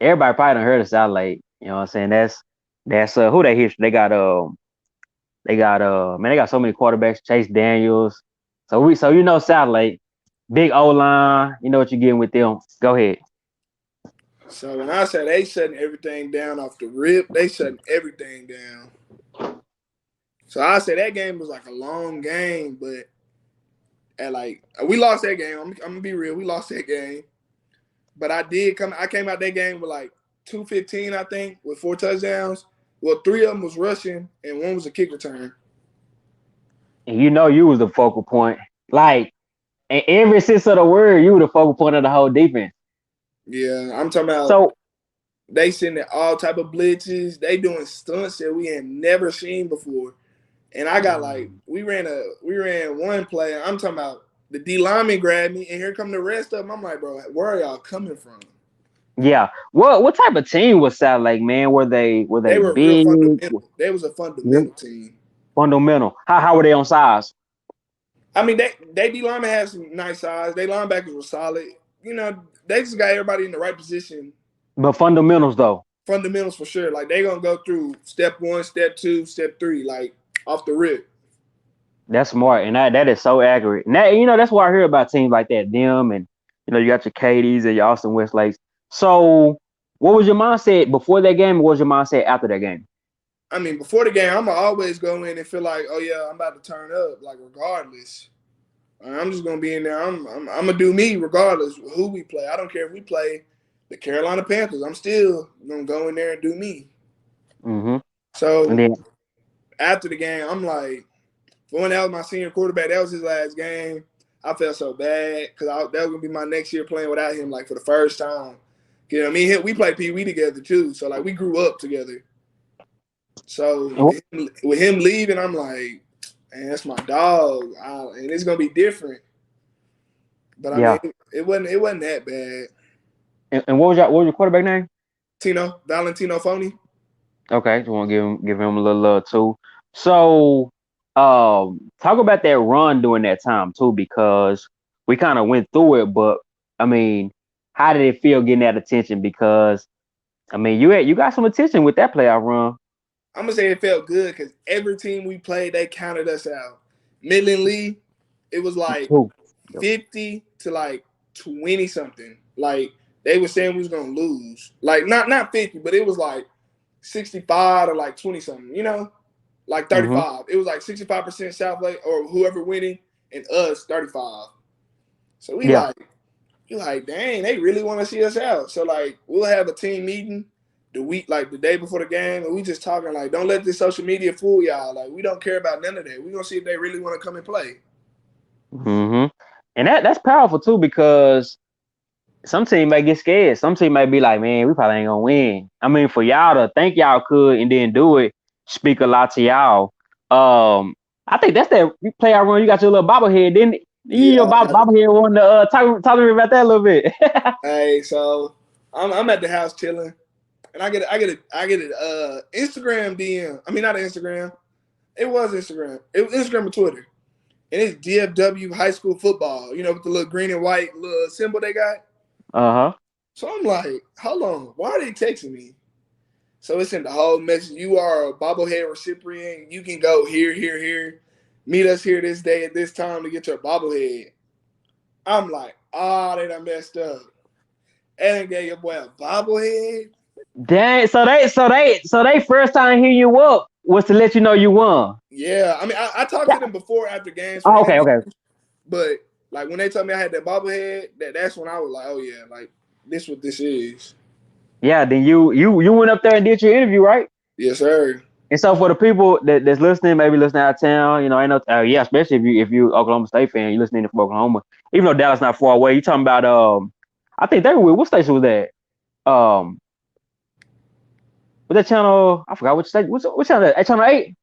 Everybody probably done heard of South Lake. You know what I'm saying? That's who they history. They got man, they got so many quarterbacks. Chase Daniels. So you know South Lake, big O line. You know what you're getting with them. Go ahead. So when I said they shutting everything down off the rip, they shutting everything down. So I said that game was like a long game, but at like we lost that game. I'm gonna be real, we lost that game. But I came out that game with like 215, I think, with 4 touchdowns. Well, 3 of them was rushing and 1 was a kick return. And you know you was the focal point. Like in every sense of the word, you were the focal point of the whole defense. Yeah, I'm talking about So they sending all type of blitzes. They doing stunts that we had never seen before. And I got like we ran one play. I'm talking about the D lineman grabbed me, and here come the rest of them. I'm like, bro, where are y'all coming from? yeah, what type of team was South Lake, man? Were They they were real big? fundamental. They was a Real fundamental team. fundamental. How were they on size? I mean, they D lineman had some nice size. They linebackers were solid. You know, they just got everybody in the right position. But fundamentals though. Fundamentals for sure. Like they gonna go through step 1, step 2, step 3, like off the rip. That's smart, and that is so accurate. And that, you know, that's why I hear about teams like that. Them, and you know, you got your Katie's and your Austin Westlakes. So, what was your mindset before that game? What was your mindset after that game? I mean, before the game, I'm gonna always go in and feel like, oh yeah, I'm about to turn up, like regardless. I'm just gonna be in there. I'm gonna do me regardless of who we play. I don't care if we play the Carolina Panthers. I'm still gonna go in there and do me. Mm-hmm. And So then, after the game, I'm like, for when that was my senior quarterback, that was his last game. I felt so bad because that was gonna be my next year playing without him, like for the first time. You know, me and him, we played Pee Wee together too, so like we grew up together. So with him leaving, I'm like, man, that's my dog, and it's gonna be different. But I mean, yeah. it wasn't that bad. And what was your quarterback name? Valentino Foni. Okay, just want to give him a little love too. So, talk about that run during that time too, because we kind of went through it. But I mean, how did it feel getting that attention? Because I mean, you got some attention with that playoff run. I'm gonna say it felt good because every team we played, they counted us out. Midland Lee, it was like Too. 50 to like 20 something. Like they were saying we was gonna lose. Like not 50, but it was like 65 to like 20 something. You know, like Mm-hmm. 35. It was like 65% South Lake or whoever winning, and us 35. So Yeah. you like, dang, they really want to see us out. So like, we'll have a team meeting the day before the game, and we just talking like, don't let this social media fool y'all. Like, we don't care about none of that. We gonna see if they really want to come and play. Mm-hmm. And that's powerful too, because some team may get scared. Some team may be like, man, we probably ain't gonna win. I mean, for y'all to think y'all could and then do it, speak a lot to y'all. I think that's that play I run. You got your little bobblehead, didn't it? Your Yeah. bobblehead one. Talk to me about that a little bit. Hey, so I'm at the house chilling, and I get a Instagram DM. I mean, not an Instagram. It was Instagram. It was Instagram or Twitter, and it's DFW high school football. You know, with the little green and white little symbol they got. Uh-huh. So I'm like, hold on, why are they texting me? So it's in the whole message. You are a bobblehead recipient. You can go here, here, here. Meet us here this day at this time to get your bobblehead. I'm like, they done messed up. And they gave your boy a bobblehead. Dang. So they first time hear you up was to let you know you won. Yeah, I mean, I talked Yeah. to them before after games for Oh, okay, interviews, okay. but like when they told me I had that bobblehead, that's when I was like, oh yeah, like this what this is. Yeah, then you went up there and did your interview, right? Yes, sir. And so for the people that's listening, maybe listening out of town, you know, I know, yeah, especially if you Oklahoma State fan, you listening from Oklahoma, even though Dallas not far away. You talking about I think they were with what station was that? Was that channel? I forgot which station. Which channel? That channel 8.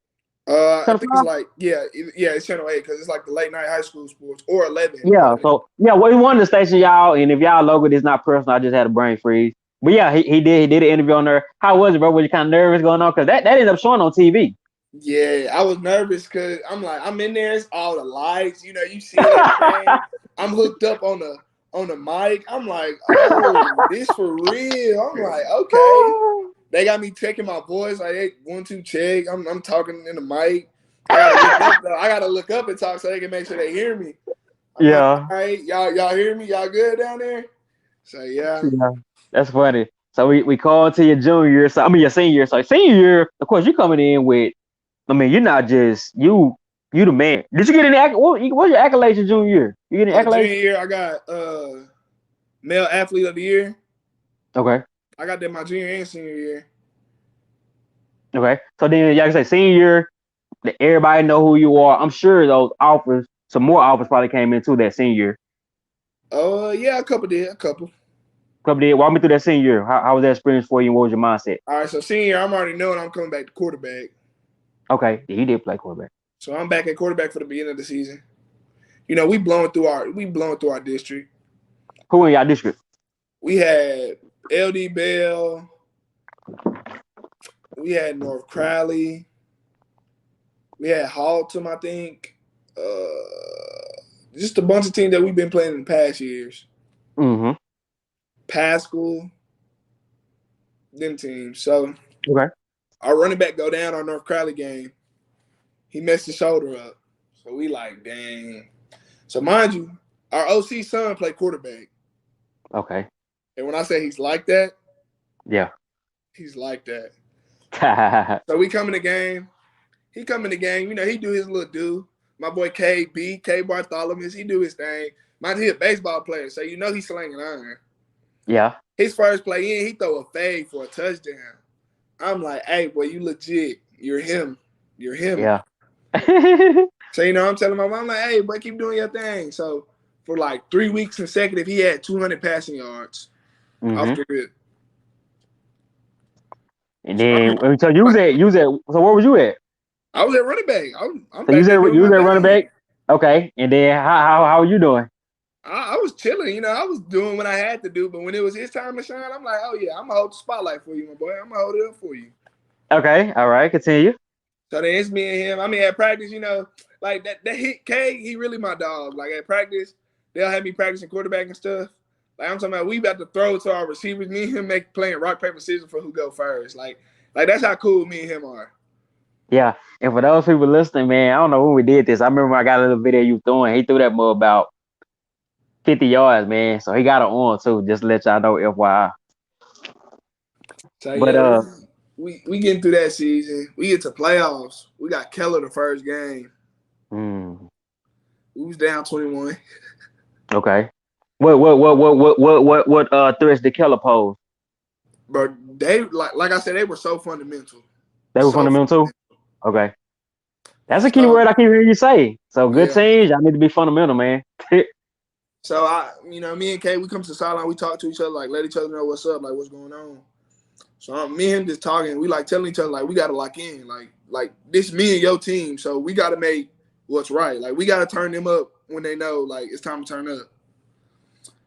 I think it's like it's Channel 8 because it's like the late night high school sports or 11. Yeah, so well, one of the station y'all, and if y'all local, it's not personal. I just had a brain freeze. But yeah, he did an interview on there. How was it, bro? Was you kind of nervous going on? Because that ended up showing on TV. Yeah, I was nervous because I'm in there. It's all the lights, you see everything. I'm hooked up on the mic. I'm like, oh, this for real. I'm like, okay. They got me checking my voice. Like, hey, 1, 2, check. I'm talking in the mic. I gotta look up and talk so they can make sure they hear me. I'm like, all right, y'all hear me? Y'all good down there? So yeah. That's funny. So we called to your junior year. So I mean your senior year. So senior year, of course, you coming in with. I mean, you're not just you the man. Did you get any? What's your accolades your junior year? You get any accolades? Junior year, I got male athlete of the year. Okay. I got that my junior and senior year. Okay. So then, like I say, senior year, that everybody know who you are. I'm sure those offers, some more offers probably came into that senior year. Yeah, a couple did. Couple did. Walk me through that senior year. How was that experience for you? And what was your mindset? All right, so senior year, I'm already knowing I'm coming back to quarterback. Okay, he did play quarterback. So I'm back at quarterback for the beginning of the season. We blowing through our district. Who in y'all district? We had LD Bell. We had North Crowley. We had Haltom, I think. Just a bunch of teams that we've been playing in the past years. Mm-hmm. Pascal. Them teams. So okay. Our running back go down on North Crowley game. He messed his shoulder up. So we like, dang. So mind you, our OC son played quarterback. Okay. And when I say he's like that, yeah, he's like that. So we come in the game. He come in the game. He do his little do. My boy K Bartholomew, he do his thing. Mind he a baseball player, so he's slinging iron. Yeah. His first play in, he throw a fade for a touchdown. I'm like, hey, boy, you legit. You're him. Yeah. So, I'm telling my mom, I'm like, hey, boy, keep doing your thing. So, for like 3 weeks consecutive, he had 200 passing yards off the rip. And then, so you was at, so where was you at? I was at running back. I'm so you was at running back? Okay. And then how are you doing? I was chilling, I was doing what I had to do, but when it was his time to shine, I'm like, oh yeah, I'm gonna hold the spotlight for you, my boy. I'm gonna hold it up for you. Okay, all right, continue. So then it's me and him. I mean, at practice, like that hit K, he really my dog. Like at practice, they'll have me practicing quarterback and stuff. Like I'm talking about, we about to throw to our receivers. Me and him playing rock paper scissors for who go first. Like that's how cool me and him are. Yeah, and for those people listening, man, I don't know when we did this. I remember I got a little video you throwing. He threw that mug about 50 yards, man. So he got it on too. Just to let y'all know, FYI. So but we getting through that season. We get to playoffs. We got Keller the first game. We was down 21. Okay. What threats did Keller pose? But they like I said, they were so fundamental. They were fundamental too? Okay. That's a key word I keep hearing you say. So good teams, y'all need to be fundamental, man. So me and Kay, we come to the sideline, we talk to each other, like let each other know what's up, like what's going on. So me and him just talking, we like telling each other, like we gotta lock in, like this me and your team, so we gotta make what's right. Like we gotta turn them up when they know like it's time to turn up.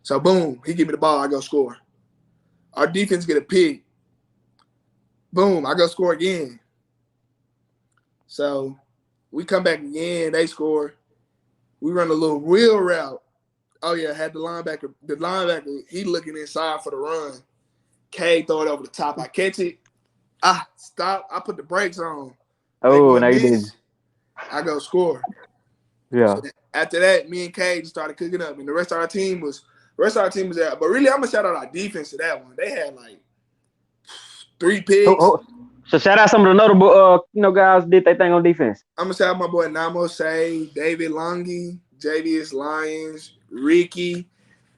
So boom, he give me the ball, I go score. Our defense get a pick. Boom, I go score again. So we come back again, they score. We run a little wheel route. Oh yeah, had the linebacker. The linebacker, he looking inside for the run. K throw it over the top. I catch it. Stop. I put the brakes on. Oh, now you did. I go score. Yeah. So after that, me and K just started cooking up, and the rest of our team was there. But really, I'm gonna shout out our defense to that one. They had like 3 picks. So shout out some of the notable, guys did their thing on defense. I'm gonna shout out my boy Namo Say, David Longy, JVS Lyons, Ricky.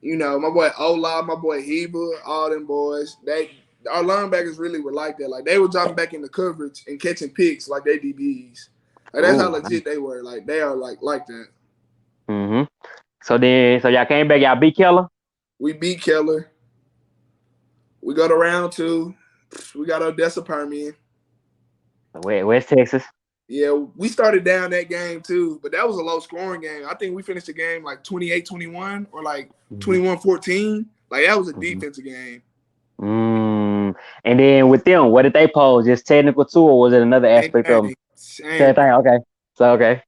My boy Ola, my boy Heba, all them boys. Our linebackers really were like that. Like they were dropping back in the coverage and catching picks like they DBs. Like that's how legit they were. Like they are like that. So y'all came back, y'all beat Keller? We beat Keller. We go to round 2. We got Odessa Permian. West Texas. Yeah, we started down that game too, but that was a low scoring game. I think we finished the game like 28-21 or like Mhm. 21-14. Like that was a Mhm. defensive game. And then with them, what did they pose? Just technical too, or was it another Same aspect of them? thing. Same Same thing. thing. Okay. So okay.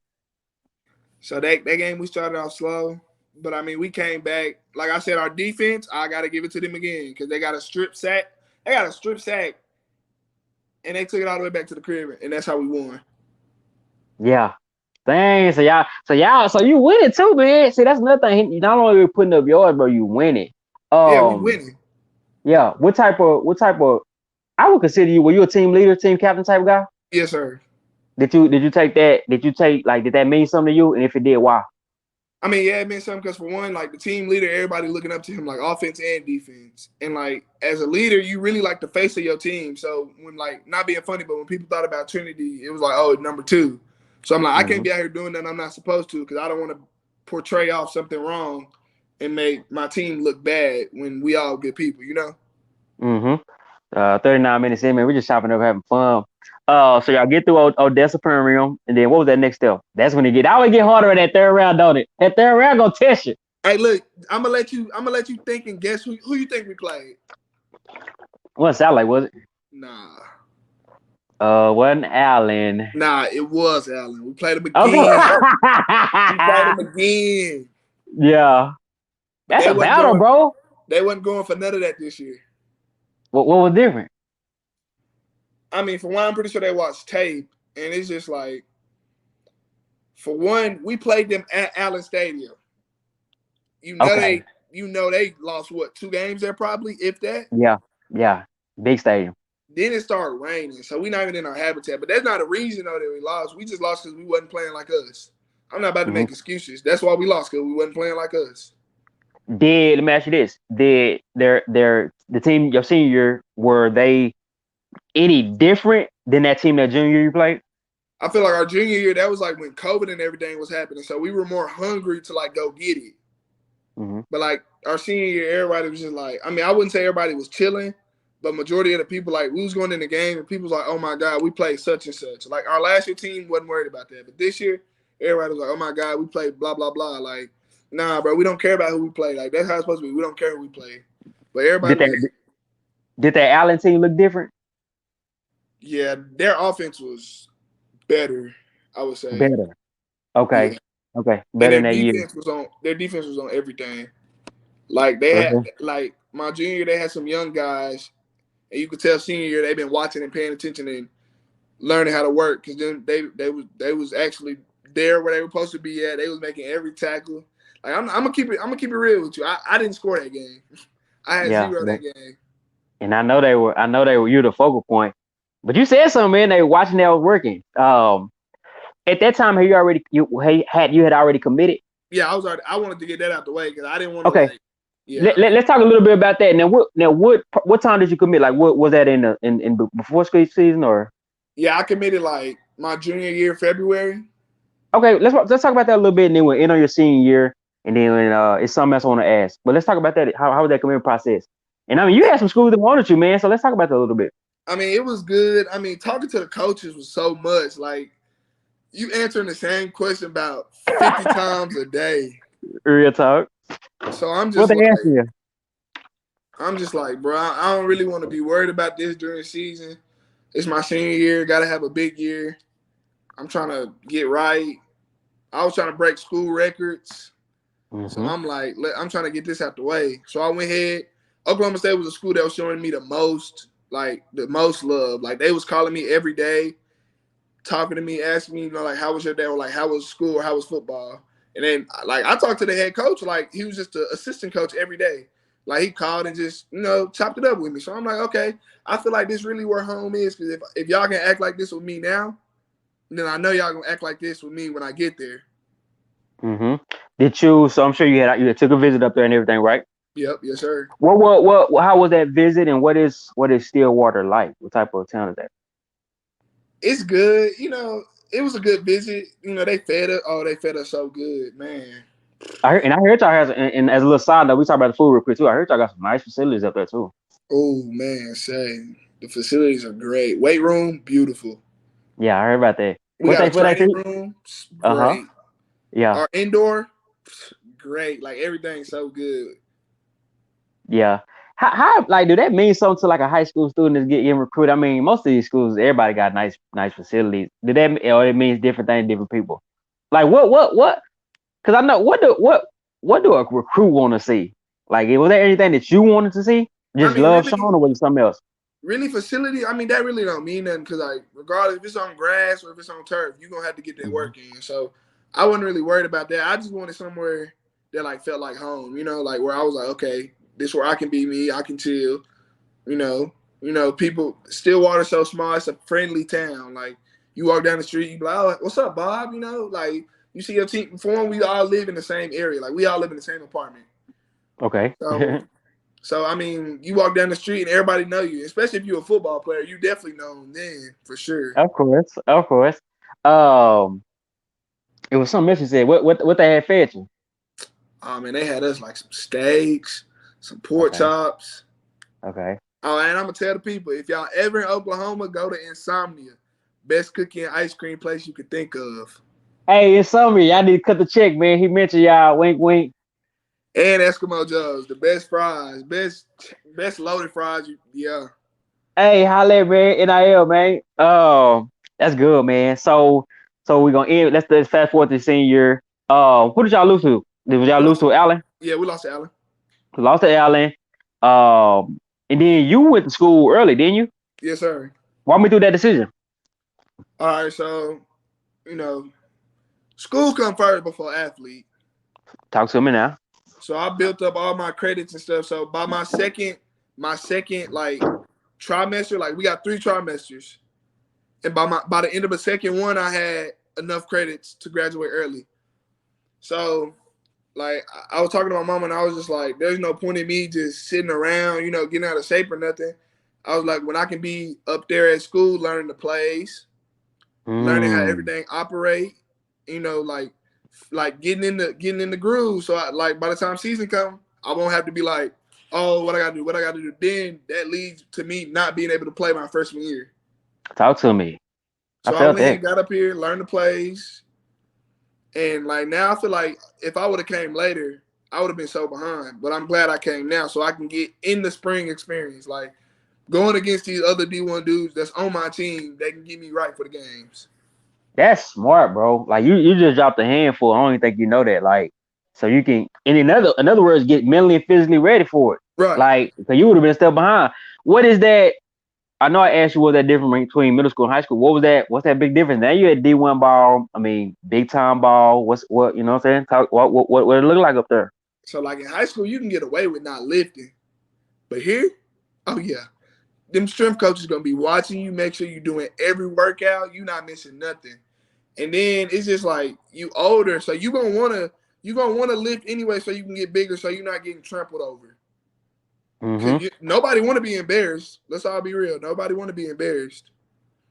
So that game we started off slow, but I mean we came back. Like I said, our defense, I gotta give it to them again because they got a strip sack. They got a strip sack, and they took it all the way back to the crib, and that's how we won. Yeah. Dang. So you win it too, man. See, that's another thing. You not only putting up yours, but you win it. Yeah, we Um. winning. Yeah. What type of? I would consider you. Were you a team leader, team captain type of guy? Yes, sir. Did you take that? Did you take like? Did that mean something to you? And if it did, why? I mean, yeah, it meant something because for one, like the team leader, everybody looking up to him, like offense and defense. And like as a leader, you really like the face of your team. So when like not being funny, but when people thought about Trinity, it was like, oh, number two. So I'm like, I can't Hmm. be out here doing that. I'm not supposed to because I don't want to portray off something wrong and make my team look bad when we all good people, you know? Hmm. 39 minutes in, man. We're just chopping up, having fun. So y'all get through Odessa Premium, and then what was that next step? That's when it get. I always get harder in that third round, don't it? That third round gonna test you. Hey, look, I'm gonna let you think and guess who you think we played. What sound like was it? Nah. Wasn't Allen? Nah, it was Allen. We played him Okay. again. We played him again. Yeah, But that's a battle, bro. they wasn't going for none of that this year. What was different? I mean, for one, I'm pretty sure they watched tape, and it's just like, for one, we played them at Allen Stadium. You know Okay. they, they lost what 2 games there probably, if that. Yeah. Yeah. Big stadium. Then it started raining, so we're not even in our habitat. But that's not a reason though that we lost. We just lost because we wasn't playing like us. I'm not about to Hmm. make excuses. That's why we lost because we wasn't playing like us. Let me ask you this: Did the team your senior year, were they any different than that team that junior year you played? I feel like our junior year, that was like when COVID and everything was happening, so we were more hungry to like go get it. Hmm. But like our senior year, everybody was just like, I mean, I wouldn't say everybody was chilling, but majority of the people, like, we was going in the game and people was like, oh my God, we played such and such. Like our last year team wasn't worried about that. But this year, everybody was like, oh my God, we played blah, blah, blah. Like, nah, bro, we don't care about who we play. Like, that's how it's supposed to be. We don't care who we play. But Did everybody was, that did that Allen team look different? yeah, their offense was better, I would say. Better. Okay. Yeah. Okay. And Better than that year. their defense was on everything. Like they had Okay. like my junior year, they had some young guys, and you could tell senior year they've been watching and paying attention and learning how to work because then they was actually there where they were supposed to be at. They was making every tackle. Like I'm gonna keep it real with you. I didn't score that game. I had Yeah. zero that game. And I know they were you the focal point. But you said something, man. They were watching that was working. At that time, had already committed. Yeah, I wanted to get that out the way because I didn't want to Okay. like. Yeah, Let's talk a little bit about that. Now what time did you commit? Like what was that in before school season or? yeah. I committed like my junior year February. Okay, let's talk about that a little bit, and then we'll end on your senior year, and then it's something else I want to ask. But let's talk about that. How was that commitment process? And I mean, you had some schools that wanted you, man. So let's talk about that a little bit. I mean, it was good. I mean, talking to the coaches was so much. Like you answering the same question about 50 times a day. Real talk. So What they ask you? I'm just like, bro, I don't really want to be worried about this during the season. It's my senior year. Got to have a big year. I'm trying to get right. I was trying to break school records. So Mm-hmm. I'm like, I'm trying to get this out the way. So I went ahead. Oklahoma State was a school that was showing me the most love. Like they was calling me every day, talking to me, asking me, like, how was your day? Or like, how was school? Or how was football? And then, like, I talked to the head coach. Like, he was just an assistant coach every day. Like, he called and just, chopped it up with me. So I'm like, okay, I feel like this really where home is. Because if y'all can act like this with me now, then I know y'all going to act like this with me when I get there. Mm-hmm. Did you? So I'm sure you had took a visit up there and everything, right? Yep. Yes, sir. How was that visit, and what is Stillwater like? What type of town is that? It's good. It was a good visit. They fed us. Oh, they fed us so good, man. I heard y'all has, and as a little side note, we talk about the food real quick too. I heard y'all got some nice facilities up there too. Oh, man, say the facilities are great. Weight room, beautiful. Yeah, I heard about that. We got a training room, great. Yeah. Our indoor, great. Like everything's so good. Yeah. How like do that mean something to like a high school student that's getting recruited? I mean, most of these schools, everybody got nice facilities. Do that or it means different things to different people? Like what? Because I know what do a recruit want to see? Like, was there anything that you wanted to see? I Just mean, love shown, or was it something else? really facility. I mean, that really don't mean nothing because like regardless if it's on grass or if it's on turf, you're gonna have to get that work in. So I wasn't really worried about that. I just wanted somewhere that like felt like home. You know, like where I was like, okay, this where I can be me. I can chill. You know, people. Stillwater so small. It's a friendly town. Like you walk down the street, you be like, oh, what's up, Bob? You know, like you see your team perform. We all live in the same area. Like we all live in the same apartment. Okay. So I mean, you walk down the street and everybody know you. Especially if you're a football player, you definitely know them then for sure. Of course, of course. It was something else you said. What they had fed you? Oh man, they had us like some steaks, some pork Okay. chops. Okay. Oh, and I'm gonna tell the people if y'all ever in Oklahoma, go to Insomnia, best cookie and ice cream place you could think of. Hey, in summary, y'all need to cut the check, man. He mentioned y'all. Wink, wink. And Eskimo Joe's, the best fries, best loaded fries. Yeah. Hey, holla, man. NIL, man. That's good, man. So we're gonna end. Let's fast forward to senior year. Who did y'all lose to? Did y'all We lose lost, to Allen? yeah, we lost to Allen. We lost to Allen. And then you went to school early, didn't you? Yes, sir. Walk me through that decision. All right, so you know, school come first before athlete. Talk to me now. So I built up all my credits and stuff. So by my second like trimester, like we got 3 trimesters, and by the end of the second one, I had enough credits to graduate early. So like I was talking to my mom, and I was just like, "There's no point in me just sitting around, you know, getting out of shape or nothing." I was like, when I can be up there at school, learning the plays, learning how everything operate, you know, like getting in the groove. So I, like by the time season come, I won't have to be like, oh, what I gotta do. Then that leads to me not being able to play my freshman year. Talk to me. So I felt went that. and got up here, learned the plays, and like now I feel like if I would have came later, I would have been so behind. But I'm glad I came now so I can get in the spring experience. Like going against these other D1 dudes that's on my team, they can get me right for the games. That's smart, bro. Like you just dropped a handful. I don't even think you know that. Like, so you can, and in other words, get mentally and physically ready for it. Right. Like, so you would have been a step behind. What is that? I know I asked you what that difference between middle school and high school. What was that? What's that big difference? Now you had D1 ball. I mean, big time ball. What you know what I'm saying? Talk, what it look like up there? So like in high school, you can get away with not lifting, but here, oh yeah, them strength coaches gonna be watching you, make sure you're doing every workout, you not missing nothing. And then it's just like you older, so you gonna wanna lift anyway, so you can get bigger, so you're not getting trampled over. Nobody want to be embarrassed. Let's all be real. Nobody want to be embarrassed.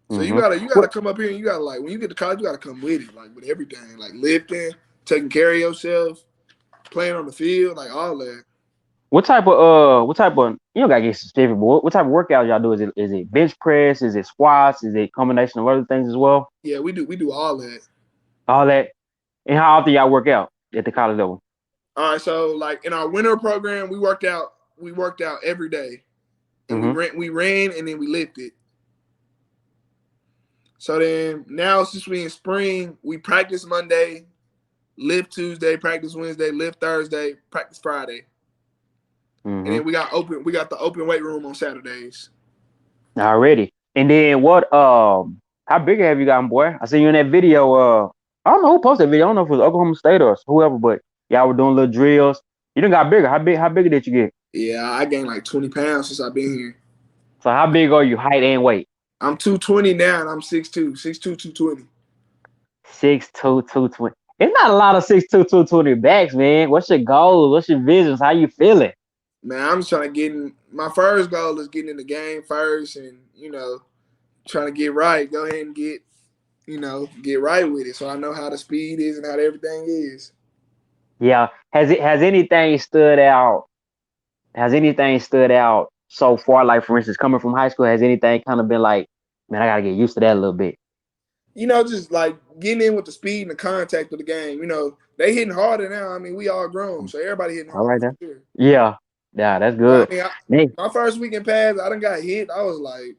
So you gotta come up here and you gotta like when you get to college, you gotta come with it, like with everything, like lifting, taking care of yourself, playing on the field, like all that. What type of you don't gotta get specific, but what type of workout y'all do? Is it bench press? Is it squats? Is it a combination of other things as well? Yeah, we do all that. All that. And how often y'all work out at the college level? All right, so like in our winter program, we worked out every day, and we ran and then we lifted. So then now since we in spring, we practice Monday, lift Tuesday, practice Wednesday, lift Thursday, practice Friday, and then we got the open weight room on Saturdays. Already. And then what? How big have you gotten, boy? I seen you in that video. I don't know who posted that video. I don't know if it was Oklahoma State or whoever, but y'all were doing little drills. You done got bigger. How big did you get? Yeah, I gained like 20 pounds since I've been here. So how big are you, height and weight? I'm 220 now, and I'm 6'2", 6'2", 220. 6'2", 220. It's not a lot of 6'2", 220 backs, man. What's your goals? What's your visions? How you feeling? Man, I'm just trying to get in. My first goal is getting in the game first, and trying to get right. Go ahead and get right with it, so I know how the speed is and how everything is. Yeah. Has anything stood out? Has anything stood out so far? Like for instance, coming from high school, has anything kind of been like, man, I gotta get used to that a little bit? just like getting in with the speed and the contact of the game. They hitting harder now. I mean, we all grown, so everybody hitting All harder right for then. sure. Yeah. Yeah, that's But I good. mean, Hey, my first weekend pass, I done got hit. I was like,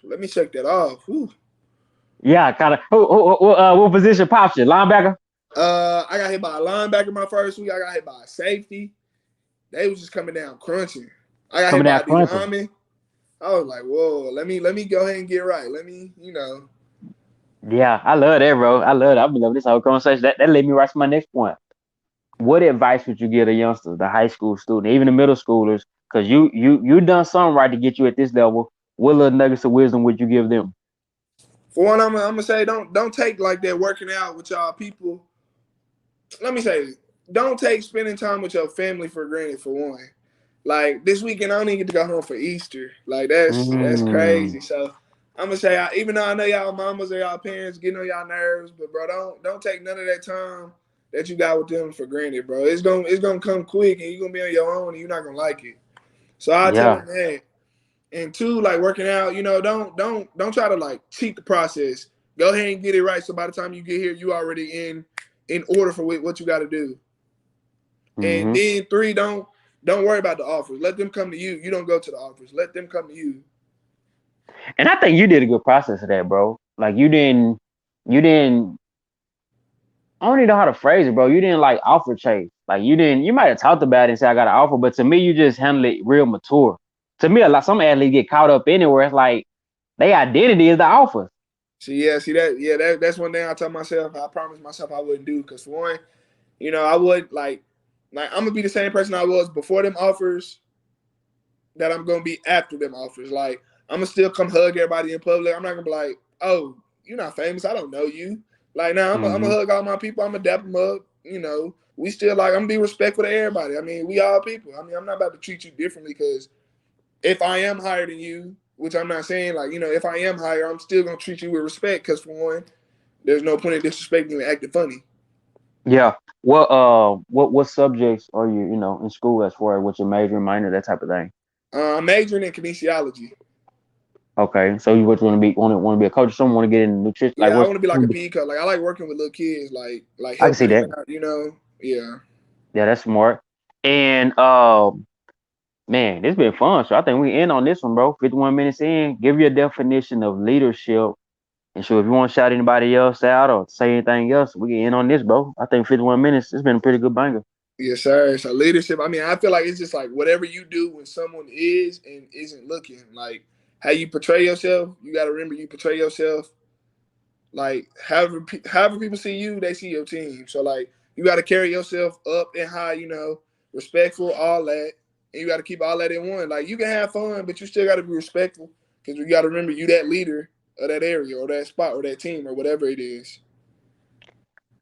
let me check that off. Whew. yeah, kind of. What position pops you? Linebacker? I got hit by a linebacker my first week. I got hit by a safety. They was just coming down crunching. I got hit Coming by down a D crunching. lineman. I was like, whoa, let me go ahead and get right. Let me. Yeah, I love that, bro. I love that. I've been loving this whole conversation. That led me right to my next point. What advice would you give the youngsters, the high school student, even the middle schoolers? Because you done something right to get you at this level. What little nuggets of wisdom would you give them? For one, I'm gonna say don't take like that working out with y'all people. Let me say, don't take spending time with your family for granted. For one, like this weekend, I don't even get to go home for Easter. Like that's Mm, crazy. So I'm gonna say, even though I know y'all mamas or y'all parents getting on y'all nerves, but bro, don't take none of that time that you got with them for granted, bro. It's gonna come quick, and you're gonna be on your own, and you're not gonna like it. So I tell yeah. them that. And two, like working out, don't try to like cheat the process. Go ahead and get it right. So by the time you get here, you already in order for what you got to do. And Hmm. then three, don't worry about the offers. Let them come to you. You don't go to the offers. Let them come to you. And I think you did a good process of that, bro. Like you didn't. I don't even know how to phrase it, bro. You didn't like offer chase. Like you might have talked about it and said I got an offer, but to me, you just handled it real mature. To me, a lot some athletes get caught up anywhere. It's like their identity is the offer. See that, yeah, that's one thing I tell myself. I promised myself I wouldn't do because for one, I would like I'm gonna be the same person I was before them offers that I'm gonna be after them offers. Like I'm gonna still come hug everybody in public. I'm not gonna be like, oh, you're not famous. I don't know you. Like now, I'm gonna Hmm. hug all my people. I'm gonna dap them up. We still like I'm gonna be respectful to everybody. I mean, we all people. I mean, I'm not about to treat you differently because if I am higher than you, which I'm not saying, like if I am higher, I'm still gonna treat you with respect. Because for one, there's no point in disrespecting you and acting funny. Yeah. What subjects are you in school as far as what's your major, minor, that type of thing? I'm majoring in kinesiology. Okay. So you what you want to be a coach or someone want to get in nutrition? Like Yeah, I want to be like a PE coach. Like I like working with little kids, like I can see helping them that. out. Yeah. Yeah, that's smart. And man, it's been fun. So I think we end on this one, bro. 51 minutes in. Give your definition of leadership. And so if you want to shout anybody else out or say anything else, we can end on this, bro. I think 51 minutes, it's been a pretty good banger. Yes, sir. So leadership. I mean, I feel like it's just like whatever you do when someone is and isn't looking. Like how you portray yourself. You got to remember you portray yourself. Like however people see you, they see your team. So like you got to carry yourself up and high. Respectful, all that, and you got to keep all that in one. Like you can have fun, but you still got to be respectful because you got to remember you that leader of that area or that spot or that team or whatever it is.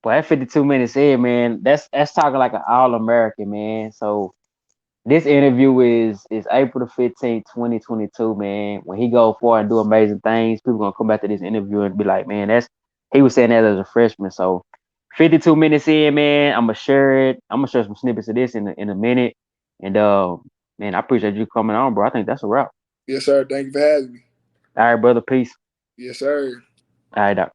But at 52 minutes in, man, that's talking like an all-American, man. So this interview is April the 15th, 2022, man. When he go for and do amazing things, people gonna come back to this interview and be like, man, that's he was saying that as a freshman. So 52 minutes in, man, I'm gonna share it. I'm gonna share some snippets of this in a minute. And man, I appreciate you coming on, bro. I think that's a wrap. Yes, sir. Thank you for having me. All right, brother. Peace. Yes, sir. All right, doc.